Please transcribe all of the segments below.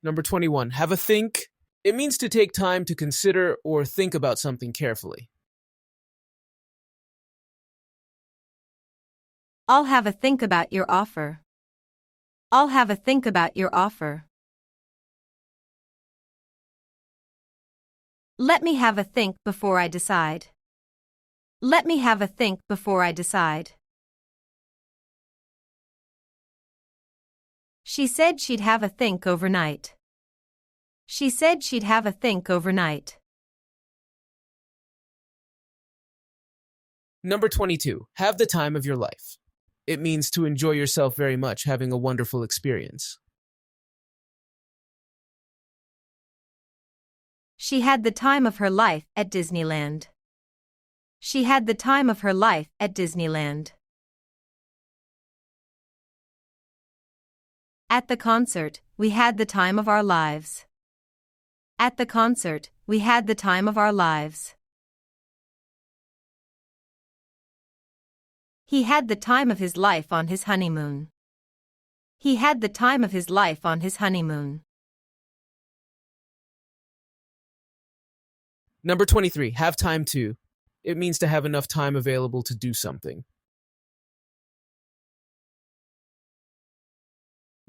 Number 21. Have a think. It means to take time to consider or think about something carefully. I'll have a think about your offer. I'll have a think about your offer. Let me have a think before I decide. Let me have a think before I decide. She said she'd have a think overnight. She said she'd have a think overnight. Number 22. Have the time of your life. It means to enjoy yourself very much, having a wonderful experience. She had the time of her life at Disneyland. She had the time of her life at Disneyland. At the concert, we had the time of our lives. At the concert, we had the time of our lives. He had the time of his life on his honeymoon. He had the time of his life on his honeymoon. Number 23. Have time to. It means to have enough time available to do something.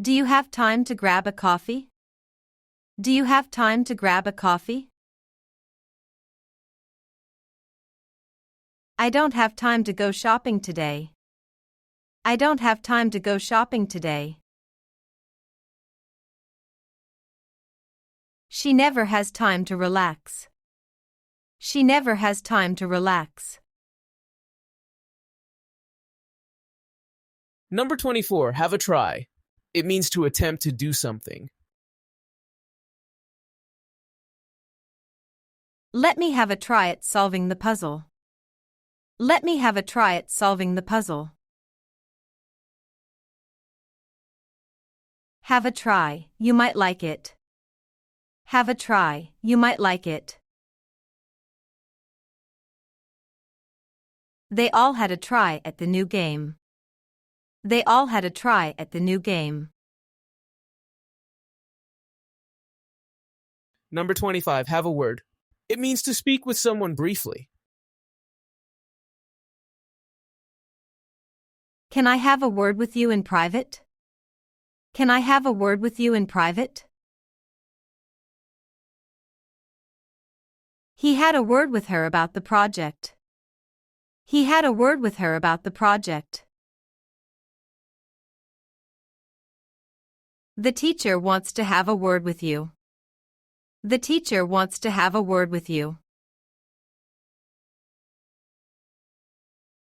Do you have time to grab a coffee? Do you have time to grab a coffee? I don't have time to go shopping today. I don't have time to go shopping today. She never has time to relax. She never has time to relax. Number 24. Have a try. It means to attempt to do something. Let me have a try at solving the puzzle. Let me have a try at solving the puzzle. Have a try, you might like it. Have a try, you might like it. They all had a try at the new game. They all had a try at the new game. Number 25. Have a word. It means to speak with someone briefly. Can I have a word with you in private? Can I have a word with you in private? He had a word with her about the project. He had a word with her about the project. The teacher wants to have a word with you. The teacher wants to have a word with you.